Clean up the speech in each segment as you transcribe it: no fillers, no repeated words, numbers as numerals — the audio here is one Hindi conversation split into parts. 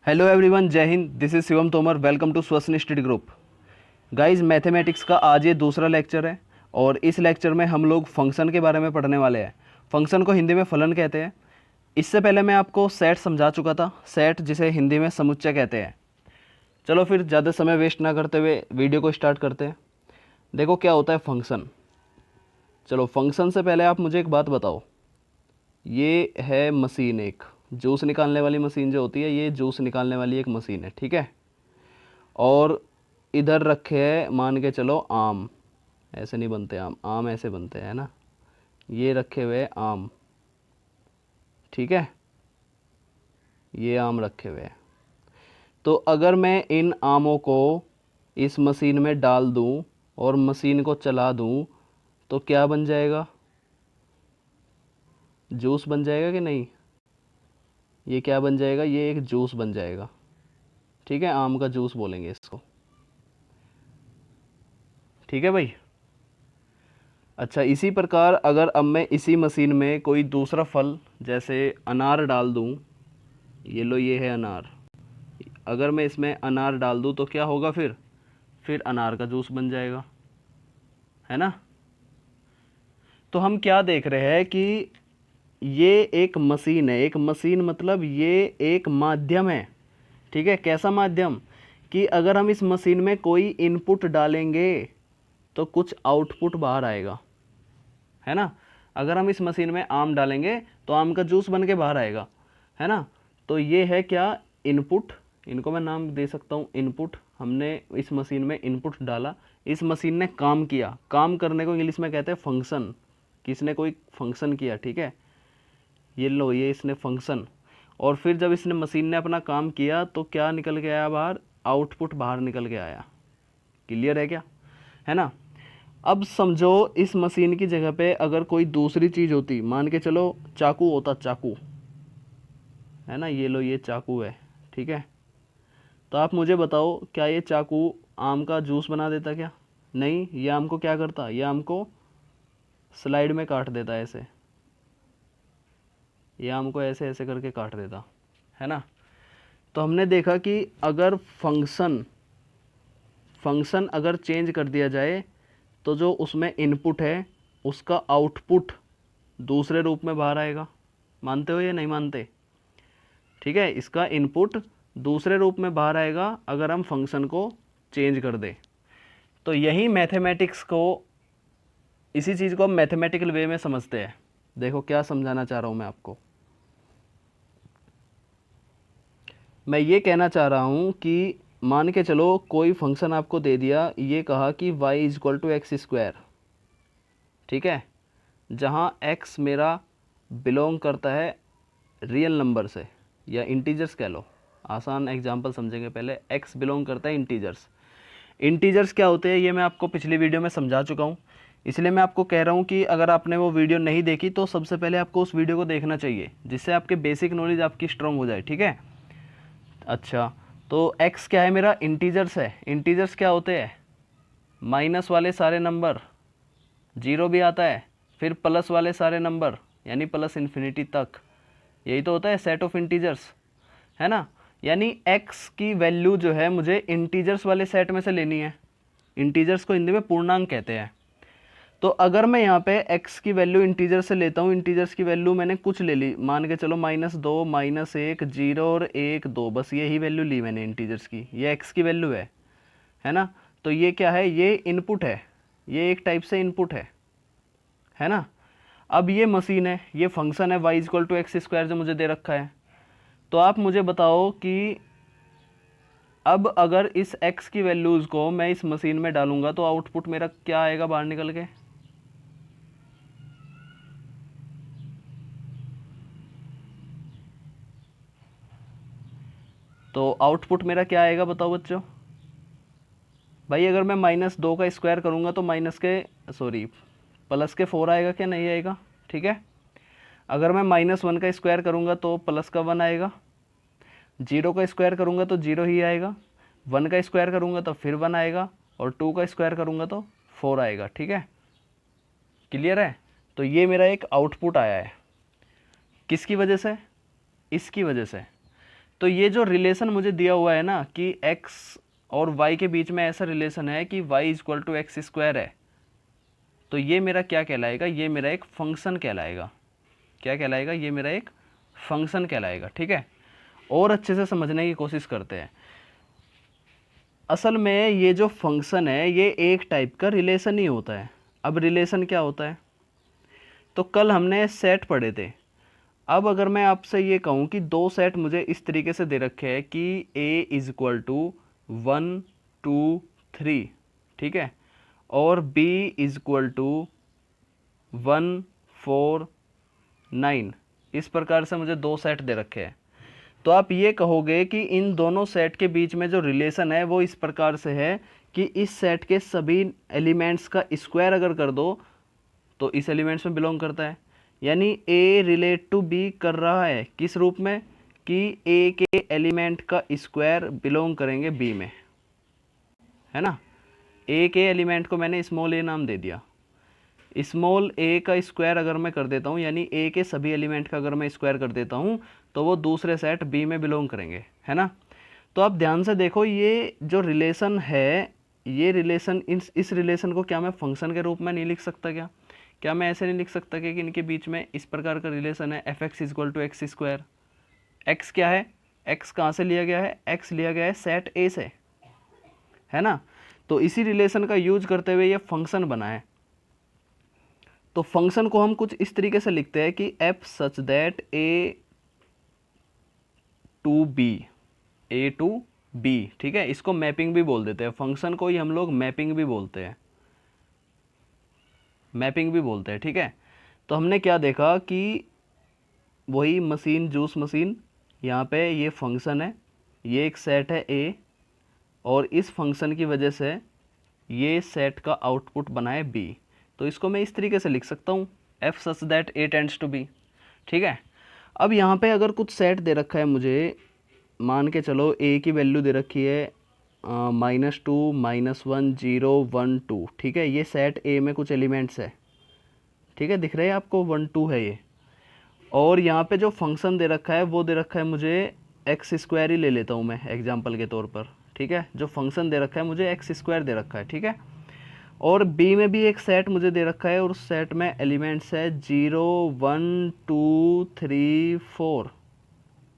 हेलो एवरीवन, जय हिंद। This is Shivam Tomar. Welcome to Swasan study group. Guys, mathematics का आज ये दूसरा लेक्चर है और इस लेक्चर में हम लोग फंक्शन के बारे में पढ़ने वाले हैं। फंक्शन को हिंदी में फलन कहते हैं। इससे पहले मैं आपको सेट समझा चुका था, सेट जिसे हिंदी में समुच्चय कहते हैं। चलो फिर ज़्यादा समय वेस्ट ना करते हुए वीडियो को स्टार्ट करते हैं। देखो क्या होता है फंक्शन। चलो, फंक्शन से पहले आप मुझे एक बात बताओ। ये है मशीन, एक जूस निकालने वाली मशीन जो होती है, ये जूस निकालने वाली एक मशीन है, ठीक है। और इधर रखे है, मान के चलो आम। ऐसे नहीं बनते आम, आम ऐसे बनते हैं ना। ये रखे हुए आम, ठीक है। ये आम रखे हुए हैं। तो अगर मैं इन आमों को इस मशीन में डाल दूं और मशीन को चला दूं तो क्या बन जाएगा? जूस बन जाएगा कि नहीं? ये क्या बन जाएगा? ये एक जूस बन जाएगा, ठीक है। आम का जूस बोलेंगे इसको, ठीक है भाई। अच्छा, इसी प्रकार अगर अब मैं इसी मशीन में कोई दूसरा फल जैसे अनार डाल दूं, ये लो, ये है अनार। अगर मैं इसमें अनार डाल दूं तो क्या होगा? फिर अनार का जूस बन जाएगा, है ना। तो हम क्या देख रहे हैं कि ये एक मशीन है। एक मशीन मतलब ये एक माध्यम है, ठीक है। कैसा माध्यम? कि अगर हम इस मशीन में कोई इनपुट डालेंगे तो कुछ आउटपुट बाहर आएगा, है ना। अगर हम इस मशीन में आम डालेंगे तो आम का जूस बन के बाहर आएगा, है ना। तो ये है क्या? इनपुट। इनको मैं नाम दे सकता हूँ इनपुट। हमने इस मशीन में इनपुट डाला, इस मशीन ने काम किया। काम करने को इंग्लिश में कहते हैं फंक्शन। किसने कोई फंक्शन किया, ठीक है। ये लो, ये इसने फंक्शन। और फिर जब इसने मशीन ने अपना काम किया तो क्या निकल के आया बाहर? आउटपुट बाहर निकल के आया। क्लियर है क्या? है ना। अब समझो, इस मशीन की जगह पे अगर कोई दूसरी चीज़ होती, मान के चलो चाकू होता, चाकू, है ना। ये लो, ये चाकू है, ठीक है। तो आप मुझे बताओ, क्या ये चाकू आम का जूस बना देता क्या? नहीं। ये आम को क्या करता? ये आम को स्लाइड में काट देता ऐसे। ये आम को ऐसे ऐसे करके काट देता, है ना। तो हमने देखा कि अगर फंक्शन फंक्शन अगर चेंज कर दिया जाए तो जो उसमें इनपुट है उसका आउटपुट दूसरे रूप में बाहर आएगा। मानते हो या नहीं मानते? ठीक है, इसका इनपुट दूसरे रूप में बाहर आएगा अगर हम फंक्शन को चेंज कर दें। तो यही मैथमेटिक्स को, इसी चीज़ को हम मैथमेटिकल वे में समझते हैं। देखो क्या समझाना चाह रहा हूँ मैं आपको। मैं ये कहना चाह रहा हूँ कि मान के चलो कोई फंक्शन आपको दे दिया, ये कहा कि y is equal to x square, ठीक है। जहाँ x मेरा बिलोंग करता है रियल नंबर से, या इंटीजर्स कह लो। आसान एग्जांपल समझेंगे पहले। x बिलोंग करता है इंटीजर्स। इंटीजर्स क्या होते हैं ये मैं आपको पिछली वीडियो में समझा चुका हूँ, इसलिए मैं आपको कह रहा हूँ कि अगर आपने वो वीडियो नहीं देखी तो सबसे पहले आपको उस वीडियो को देखना चाहिए, जिससे आपके बेसिक नॉलेज आपकी स्ट्रांग हो जाए, ठीक है। अच्छा, तो x क्या है? मेरा इंटीजर्स है। इंटीजर्स क्या होते हैं? माइनस वाले सारे नंबर, जीरो भी आता है, फिर प्लस वाले सारे नंबर यानी प्लस इन्फिनिटी तक। यही तो होता है सेट ऑफ इंटीजर्स, है ना। यानी x की वैल्यू जो है मुझे इंटीजर्स वाले सेट में से लेनी है। इंटीजर्स को हिंदी में पूर्णांक कहते हैं। तो अगर मैं यहाँ पे x की वैल्यू इंटीजर से लेता हूँ, इंटीजर्स की वैल्यू मैंने कुछ ले ली, मान के चलो -2, -1, 0 और 1, 2, बस यही वैल्यू ली मैंने इंटीजर्स की। ये x की वैल्यू है ना। तो ये क्या है? ये इनपुट है, ये एक टाइप से इनपुट है ना। अब ये मशीन है, ये फंक्शन है y equal to x square जो मुझे दे रखा है। तो आप मुझे बताओ कि अब अगर इस x की वैल्यूज़ को मैं इस मशीन में डालूंगा तो आउटपुट मेरा क्या आएगा बाहर निकल के? तो आउटपुट मेरा क्या आएगा बताओ बच्चों? भाई अगर मैं -2 का स्क्वायर करूंगा तो प्लस के 4 आएगा क्या? नहीं आएगा, ठीक है। अगर मैं -1 का स्क्वायर करूंगा तो प्लस का 1 आएगा। 0 का स्क्वायर करूंगा तो 0 ही आएगा। 1 का स्क्वायर करूंगा तो फिर 1 आएगा, और 2 का स्क्वायर करूंगा तो 4 आएगा, ठीक है। क्लियर है? तो ये मेरा एक आउटपुट आया है, किसकी वजह से? इसकी वजह से। तो ये जो रिलेशन मुझे दिया हुआ है ना कि x और y के बीच में ऐसा रिलेशन है कि y equal to x square है, तो ये मेरा क्या कहलाएगा, ये मेरा एक फंक्शन कहलाएगा। क्या कहलाएगा, ये मेरा एक फंक्शन कहलाएगा। ठीक है, और अच्छे से समझने की कोशिश करते हैं। असल में ये जो फंक्शन है ये एक टाइप का रिलेशन ही होता है। अब रिलेशन क्या होता है, तो कल हमने सेट पढ़े थे। अब अगर मैं आपसे ये कहूँ कि दो सेट मुझे इस तरीके से दे रखे हैं कि a इज इक्वल टू 1 2 3, ठीक है, और b इज इक्वल टू 1 4 9, इस प्रकार से मुझे दो सेट दे रखे हैं, तो आप ये कहोगे कि इन दोनों सेट के बीच में जो रिलेशन है वो इस प्रकार से है कि इस सेट के सभी एलिमेंट्स का स्क्वायर अगर कर दो तो इस एलिमेंट्स में बिलोंग करता है। यानी a रिलेट टू b कर रहा है किस रूप में, कि a के एलिमेंट का स्क्वायर बिलोंग करेंगे b में, है ना। a के एलिमेंट को मैंने स्मॉल a नाम दे दिया। स्मॉल a का स्क्वायर अगर मैं कर देता हूँ, यानी a के सभी एलिमेंट का अगर मैं स्क्वायर कर देता हूँ तो वो दूसरे सेट b में बिलोंग करेंगे, है ना। तो आप ध्यान से देखो, ये जो रिलेशन है, ये रिलेशन, इस रिलेशन को क्या मैं फंक्शन के रूप में नहीं लिख सकता क्या मैं ऐसे नहीं लिख सकता कि इनके बीच में इस प्रकार का रिलेशन है f x is equal to x square. X क्या है, एक्स कहाँ से लिया गया है, एक्स लिया गया है सेट ए से, है ना। तो इसी रिलेशन का यूज करते हुए ये फंक्शन बना है। तो फंक्शन को हम कुछ इस तरीके से लिखते हैं कि f such that A to B, ठीक है, इसको मैपिंग भी बोल देते हैं। फंक्शन को ही हम लोग मैपिंग भी बोलते हैं, ठीक है। तो हमने क्या देखा कि वही मशीन, जूस मशीन, यहाँ पे ये फंक्शन है, ये एक सेट है ए, और इस फंक्शन की वजह से ये सेट का आउटपुट बना है बी। तो इसको मैं इस तरीके से लिख सकता हूँ, f such that A tends to B, ठीक है। अब यहाँ पे अगर कुछ सेट दे रखा है मुझे, मान के चलो ए की वैल्यू दे रखी है -2 -1 0 1 2, ठीक है। ये सेट ए में कुछ एलिमेंट्स है, ठीक है, दिख रहे हैं आपको, 1 2 है ये। और यहाँ पे जो फंक्शन दे रखा है वो दे रखा है मुझे एक्स स्क्वायर ही ले लेता हूँ मैं एग्जांपल के तौर पर, ठीक है। जो फंक्शन दे रखा है मुझे एक्स स्क्वायर दे रखा है, ठीक है। और बी में भी एक सेट मुझे दे रखा है और उस सेट में एलिमेंट्स है 0 1 2 3 4,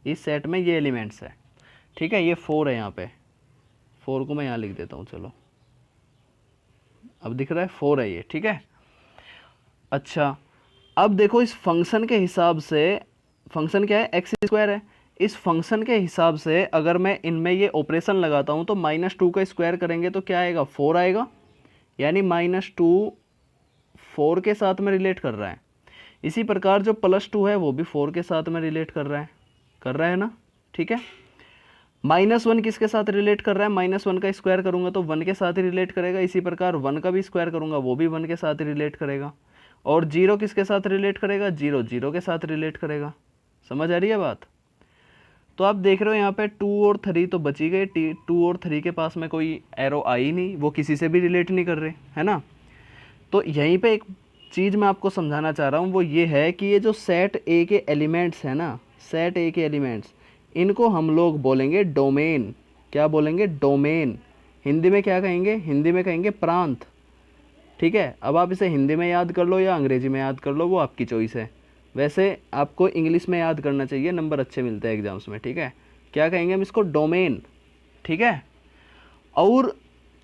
इस सेट में ये एलिमेंट्स है, ठीक है। ये 4 है, यहाँ पे 4 को मैं यहाँ लिख देता हूँ, चलो अब दिख रहा है 4 है ये, ठीक है। अच्छा, अब देखो इस फंक्शन के हिसाब से, फंक्शन क्या है, एक्स स्क्वायर है। इस फंक्शन के हिसाब से अगर मैं इनमें ये ऑपरेशन लगाता हूँ तो -2 का स्क्वायर करेंगे तो क्या आएगा, 4 आएगा। यानी -2 4 के साथ में रिलेट कर रहा है। इसी प्रकार जो +2 है वो भी 4 के साथ में रिलेट कर रहा है ना, ठीक है। -1 किसके साथ रिलेट कर रहा है, -1 का स्क्वायर करूंगा तो 1 के साथ ही रिलेट करेगा। इसी प्रकार 1 का भी स्क्वायर करूंगा वो भी 1 के साथ ही रिलेट करेगा। और 0 किसके साथ रिलेट करेगा, 0 0 के साथ रिलेट करेगा। समझ आ रही है बात। तो आप देख रहे हो यहाँ पे 2 और 3 तो बची गए, 2 और 3 के पास में कोई एरो आई नहीं, वो किसी से भी रिलेट नहीं कर रहे, है ना। तो यहीं पे एक चीज़ मैं आपको समझाना चाह रहा हूँ, वो ये है कि ये जो सेट ए के एलिमेंट्स हैं ना, सेट ए के एलिमेंट्स, इनको हम लोग बोलेंगे डोमेन। क्या बोलेंगे, डोमेन। हिंदी में क्या कहेंगे, हिंदी में कहेंगे प्रांत, ठीक है। अब आप इसे हिंदी में याद कर लो या अंग्रेजी में याद कर लो, वो आपकी चॉइस है। वैसे आपको इंग्लिश में याद करना चाहिए, नंबर अच्छे मिलते हैं एग्जाम्स में, ठीक है। क्या कहेंगे हम इसको, डोमेन, ठीक है। और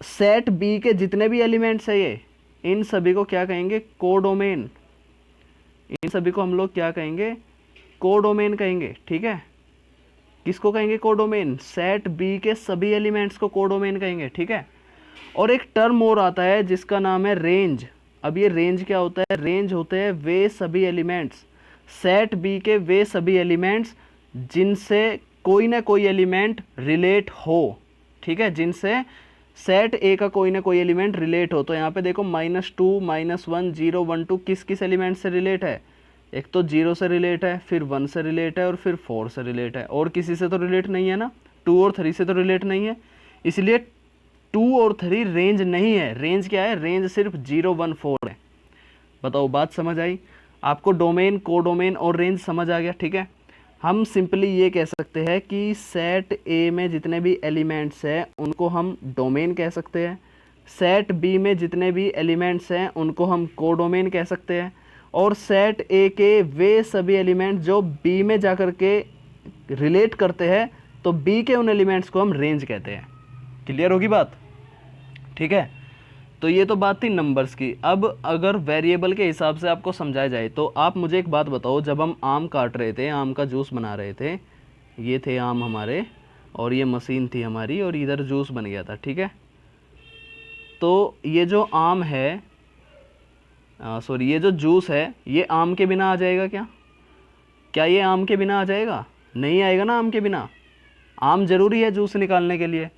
सेट बी के जितने भी एलिमेंट्स है ये, इन सभी को क्या कहेंगे, कोडोमेन। इन सभी को हम लोग क्या कहेंगे, कोडोमेन कहेंगे, ठीक है। किसको कहेंगे, कोडोमेन, सेट बी के सभी एलिमेंट्स को कोडोमेन कहेंगे, ठीक है। और एक टर्म और आता है जिसका नाम है रेंज। अब ये रेंज क्या होता है, रेंज होते हैं वे सभी एलिमेंट्स, सेट बी के वे सभी एलिमेंट्स जिनसे कोई ना कोई एलिमेंट रिलेट हो, ठीक है, जिनसे सेट ए का कोई ना कोई एलिमेंट रिलेट हो। तो यहाँ पे देखो -2 -1 0 1 2 किस किस एलिमेंट से रिलेट है, एक तो 0 से रिलेट है, फिर 1 से रिलेट है और फिर 4 से रिलेट है। और किसी से तो रिलेट नहीं है ना, 2 और 3 से तो रिलेट नहीं है, इसलिए 2 और 3 रेंज नहीं है। रेंज क्या है, रेंज सिर्फ 0 1 4 है। बताओ बात समझ आई आपको, डोमेन, कोडोमेन और रेंज समझ आ गया, ठीक है। हम सिंपली ये कह सकते हैं कि सेट ए में जितने भी एलिमेंट्स हैं उनको हम डोमेन कह सकते हैं, सेट बी में जितने भी एलिमेंट्स हैं उनको हम कोडोमेन कह सकते हैं, और सेट ए के वे सभी एलिमेंट्स जो बी में जाकर के रिलेट करते हैं तो बी के उन एलिमेंट्स को हम रेंज कहते हैं। क्लियर होगी बात? ठीक है, तो ये तो बात थी नंबर्स की। अब अगर वेरिएबल के हिसाब से आपको समझाया जाए तो आप मुझे एक बात बताओ, जब हम आम काट रहे थे, आम का जूस बना रहे थे, ये थे आम हमारे और ये मशीन थी हमारी और इधर जूस बन गया था, ठीक है। तो ये जो आम है, सॉरी ये जो जूस है, ये आम के बिना आ जाएगा क्या? क्या ये आम के बिना आ जाएगा? नहीं आएगा ना आम के बिना। आम ज़रूरी है जूस निकालने के लिए।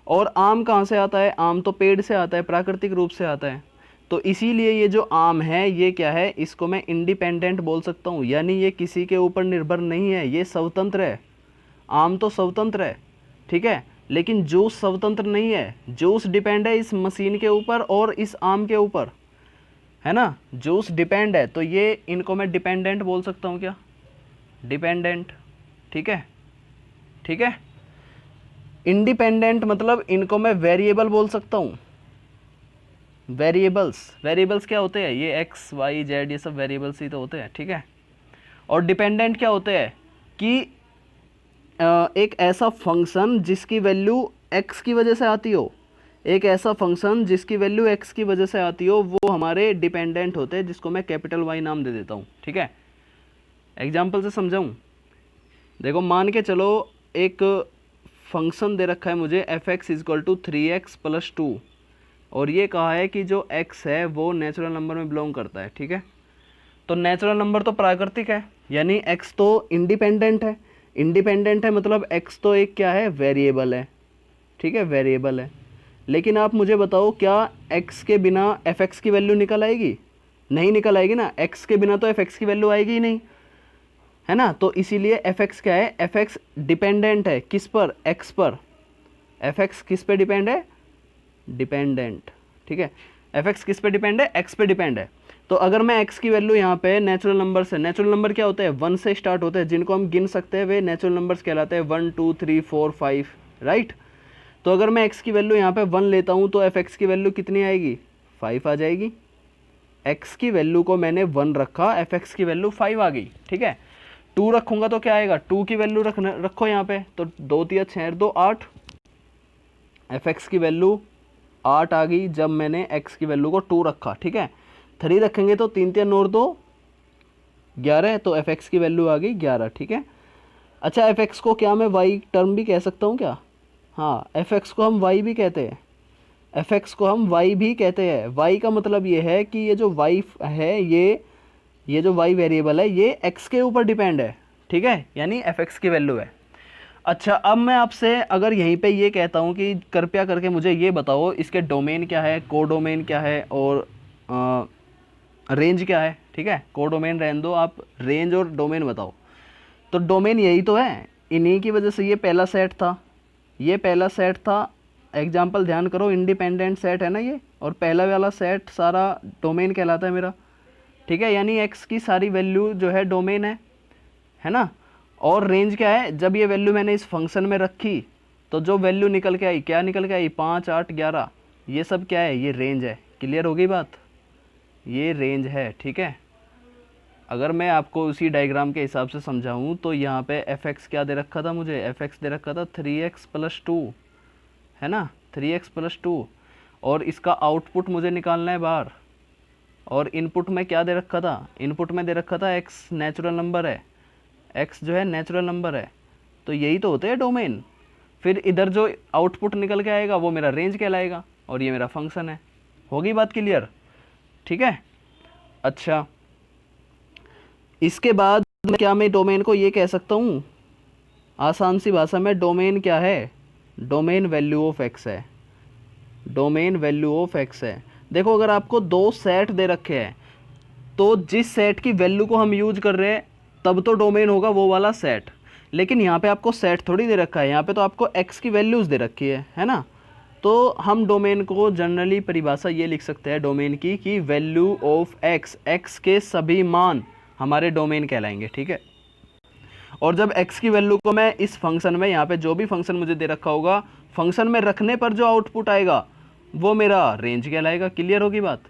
और आम कहाँ से आता है? आम तो पेड़ से आता है, प्राकृतिक रूप से आता है। तो इसीलिए ये जो आम है ये क्या है? इसको मैं इंडिपेंडेंट बोल सकता हूँ, यानी ये किसी के ऊपर निर्भर नहीं है, ये स्वतंत्र है। आम तो स्वतंत्र है, ठीक है, लेकिन जूस स्वतंत्र नहीं है। जूस डिपेंड है इस मशीन के ऊपर और इस आम के ऊपर, है ना। जूस डिपेंड है, तो ये इनको मैं डिपेंडेंट बोल सकता हूँ क्या? डिपेंडेंट, ठीक है, ठीक है। इंडिपेंडेंट मतलब इनको मैं वेरिएबल बोल सकता हूँ। वेरिएबल्स क्या होते हैं? ये एक्स वाई जेड, ये सब वेरिएबल्स ही तो होते हैं, ठीक है। और डिपेंडेंट क्या होते हैं कि एक ऐसा फंक्शन जिसकी वैल्यू एक्स की वजह से आती हो, एक ऐसा फंक्शन जिसकी वैल्यू एक्स की वजह से आती हो, वो हमारे डिपेंडेंट होते हैं, जिसको मैं कैपिटल वाई नाम दे देता हूँ, ठीक है। एग्जाम्पल से समझाऊँ? देखो मान के चलो एक फंक्शन दे रखा है मुझे F x is equal to 3x + 2, और ये कहा है कि जो x है वो नेचुरल नंबर में बिलोंग करता है, ठीक है। तो नेचुरल नंबर तो प्राकृतिक है, यानी x तो इंडिपेंडेंट है। इंडिपेंडेंट है मतलब x तो एक क्या है? वेरिएबल है, ठीक है, वेरिएबल है। लेकिन आप मुझे बताओ, क्या x के बिना fx की वैल्यू निकल आएगी? नहीं निकल आएगी ना। x के बिना तो fx की वैल्यू आएगी ही नहीं, है ना। तो इसीलिए fx क्या है? fx डिपेंडेंट है किस पर? x पर। fx किस पे डिपेंड है? डिपेंडेंट, ठीक है। fx किस पे डिपेंड है? x पे डिपेंड है। तो अगर मैं x की वैल्यू यहाँ पे नेचुरल नंबर से, नेचुरल नंबर क्या होते हैं? 1 से स्टार्ट होते हैं, जिनको हम गिन सकते हैं वे नेचुरल नंबर्स कहलाते हैं। 1 2 3 4 5, राइट। तो अगर मैं x की वैल्यू यहाँ पे 1 लेता हूँ तो fx की वैल्यू कितनी आएगी? 5 आ जाएगी। x की वैल्यू को मैंने 1 रखा, fx की वैल्यू 5 आ गई, ठीक है। 2 रखूंगा तो क्या आएगा? 2 की वैल्यू रखो यहाँ पे, तो 2 3 6 2 8, fx की वैल्यू 8 आ गई जब मैंने x की वैल्यू को 2 रखा, ठीक है। 3 रखेंगे तो 3 3 और 2 11, तो fx की वैल्यू आ गई 11, ठीक है। अच्छा, fx को क्या मैं y टर्म भी कह सकता हूँ क्या? हाँ, fx को हम y भी कहते हैं, fx को हम y भी कहते हैं। y का मतलब ये है कि ये जो y है, ये जो y वेरिएबल है ये x के ऊपर डिपेंड है, ठीक है, यानी fx की वैल्यू है। अच्छा, अब मैं आपसे अगर यहीं पे ये कहता हूँ कि कृपया करके मुझे ये बताओ इसके डोमेन क्या है, कोडोमेन क्या है और रेंज क्या है, ठीक है। कोडोमेन रहने दो, आप रेंज और डोमेन बताओ। तो डोमेन यही तो है, इन्हीं की वजह से ये पहला सेट था, ये पहला सेट था। एग्जाम्पल ध्यान करो, इंडिपेंडेंट सेट है ना ये, और पहला वाला सेट सारा डोमेन कहलाता है मेरा, ठीक है। यानी x की सारी वैल्यू जो है डोमेन है ना। और रेंज क्या है? जब ये वैल्यू मैंने इस फंक्शन में रखी तो जो वैल्यू निकल के आई, क्या निकल के आई? 5 8 11, ये सब क्या है? ये रेंज है। क्लियर हो गई बात? ये रेंज है, ठीक है। अगर मैं आपको उसी डायग्राम के हिसाब से समझाऊँ तो यहाँ पे fx क्या दे रखा था मुझे? fx दे रखा था 3x + 2, है ना, 3x + 2, और इसका आउटपुट मुझे निकालना है बाहर। और इनपुट में क्या दे रखा था? इनपुट में दे रखा था x नेचुरल नंबर है, x जो है नेचुरल नंबर है। तो यही तो होते हैं डोमेन। फिर इधर जो आउटपुट निकल के आएगा वो मेरा रेंज कहलाएगा, और ये मेरा फंक्शन है। होगी बात क्लियर? ठीक है। अच्छा, इसके बाद क्या मैं डोमेन को ये कह सकता हूँ, आसान सी भाषा में, डोमेन क्या है? डोमेन वैल्यू ऑफ x है, डोमेन वैल्यू ऑफ x है। देखो, अगर आपको 2 सेट दे रखे हैं तो जिस सेट की वैल्यू को हम यूज कर रहे हैं तब तो डोमेन होगा वो वाला सेट। लेकिन यहाँ पे आपको सेट थोड़ी दे रखा है, यहाँ पे तो आपको x की वैल्यूज़ दे रखी है ना। तो हम डोमेन को जनरली परिभाषा ये लिख सकते हैं डोमेन की कि वैल्यू ऑफ x, x के सभी मान हमारे डोमेन कहलाएंगे, ठीक है। और जब x की वैल्यू को मैं इस फंक्शन में, यहाँ पे जो भी फंक्शन मुझे दे रखा होगा, फंक्शन में रखने पर जो आउटपुट आएगा वो मेरा रेंज कहलाएगा। क्लियर होगी बात,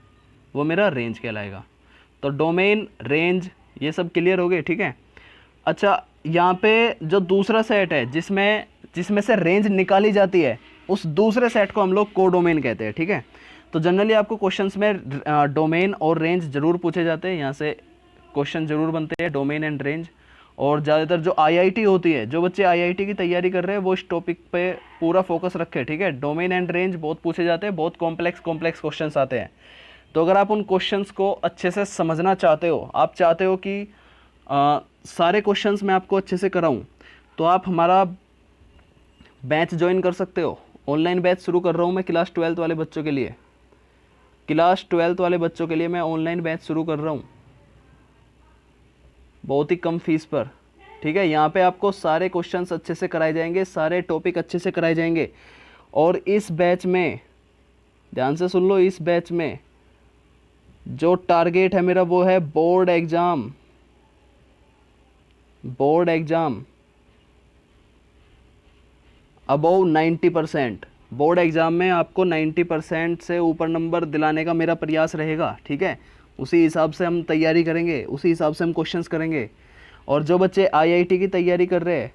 वो मेरा रेंज कहलाएगा। तो डोमेन, रेंज, ये सब क्लियर हो गए, ठीक है। अच्छा, यहाँ पे जो दूसरा सेट है जिसमें से रेंज निकाली जाती है, उस दूसरे सेट को हम लोग कोडोमेन कहते हैं, ठीक है। तो जनरली आपको क्वेश्चंस में डोमेन और रेंज जरूर पूछे जाते हैं, यहाँ से क्वेश्चन जरूर बनते हैं, डोमेन एंड रेंज। और ज़्यादातर जो आईआईटी होती है, जो बच्चे आईआईटी की तैयारी कर रहे हैं वो इस टॉपिक पे पूरा फोकस रखें, ठीक है। डोमेन एंड रेंज बहुत पूछे जाते हैं, बहुत कॉम्प्लेक्स क्वेश्चंस आते हैं। तो अगर आप उन क्वेश्चंस को अच्छे से समझना चाहते हो, आप चाहते हो कि सारे क्वेश्चंस मैं आपको अच्छे से कराऊं, तो आप हमारा बैच ज्वाइन कर सकते हो। ऑनलाइन बैच शुरू कर रहा हूं मैं क्लास 12th वाले बच्चों के लिए। क्लास 12th वाले बच्चों के लिए मैं ऑनलाइन बैच शुरू कर रहा हूं, बहुत ही कम फीस पर, ठीक है। यहाँ पे आपको सारे क्वेश्चंस अच्छे से कराए जाएंगे, सारे टॉपिक अच्छे से कराए जाएंगे। और इस बैच में, ध्यान से सुन लो, इस बैच में जो टारगेट है मेरा वो है board exam above 90%। Board exam में आपको 90% से ऊपर नंबर दिलाने का मेरा प्रयास रहेगा, ठीक है। उसी हिसाब से हम तैयारी करेंगे, उसी हिसाब से हम क्वेश्चंस करेंगे। और जो बच्चे आईआईटी की तैयारी कर रहे हैं,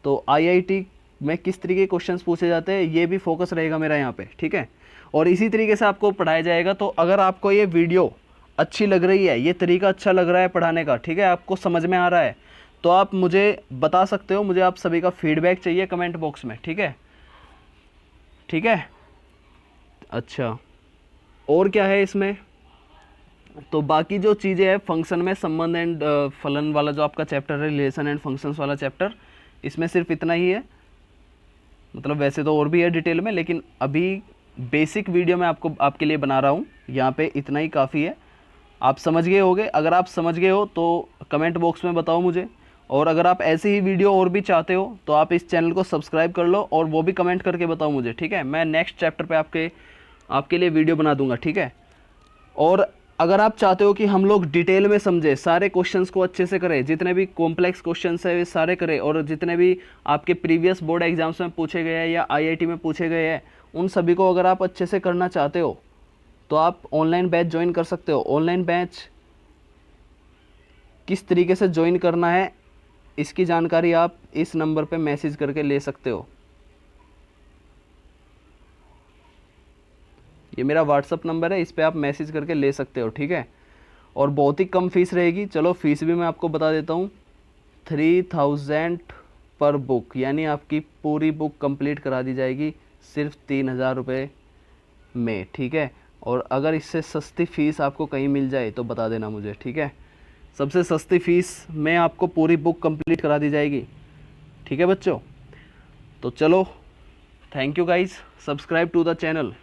तो आईआईटी में किस तरीके के क्वेश्चंस पूछे जाते हैं, ये भी फोकस रहेगा मेरा यहाँ पे, ठीक है। और इसी तरीके से आपको पढ़ाया जाएगा। तो अगर आपको ये वीडियो अच्छी लग रही है, ये तरीका अच्छा लग रहा है पढ़ाने का, ठीक है, आपको समझ में आ रहा है, तो आप मुझे बता सकते हो। मुझे आप सभी का फीडबैक चाहिए कमेंट बॉक्स में, ठीक है, ठीक है। अच्छा, और क्या है इसमें, तो बाकी जो चीज़ें हैं फंक्शन में, संबंध एंड फलन वाला जो आपका चैप्टर है, रिलेशन एंड फंक्शंस वाला चैप्टर, इसमें सिर्फ इतना ही है। मतलब वैसे तो और भी है डिटेल में, लेकिन अभी बेसिक वीडियो मैं आपके लिए बना रहा हूँ, यहाँ पे इतना ही काफ़ी है। आप समझ गए होगे। अगर आप समझ गए हो तो कमेंट बॉक्स में बताओ मुझे। और अगर आप ऐसी ही वीडियो और भी चाहते हो तो आप इस चैनल को सब्सक्राइब कर लो और वो भी कमेंट करके बताओ मुझे, ठीक है। मैं नेक्स्ट चैप्टर पे आपके लिए वीडियो बना दूंगा, ठीक है। और अगर आप चाहते हो कि हम लोग डिटेल में समझे, सारे क्वेश्चंस को अच्छे से करें, जितने भी कॉम्प्लेक्स क्वेश्चंस है वे सारे करें, और जितने भी आपके प्रीवियस बोर्ड एग्जाम्स में पूछे गए हैं या आईआईटी में पूछे गए हैं, उन सभी को अगर आप अच्छे से करना चाहते हो तो आप ऑनलाइन बैच ज्वाइन कर सकते हो। ऑनलाइन बैच किस तरीके से ज्वाइन करना है, इसकी जानकारी आप इस नंबर पे मैसेज करके ले सकते हो। ये मेरा व्हाट्सअप नंबर है, इस पे आप मैसेज करके ले सकते हो, ठीक है। और बहुत ही कम फीस रहेगी। चलो फीस भी मैं आपको बता देता हूँ, 3000 पर बुक, यानी आपकी पूरी बुक कंप्लीट करा दी जाएगी सिर्फ 3000 रुपये में, ठीक है। और अगर इससे सस्ती फ़ीस आपको कहीं मिल जाए तो बता देना मुझे, ठीक है। सबसे सस्ती फ़ीस में आपको पूरी बुक कंप्लीट करा दी जाएगी, ठीक है बच्चों। तो चलो, thank you guys, subscribe to the channel.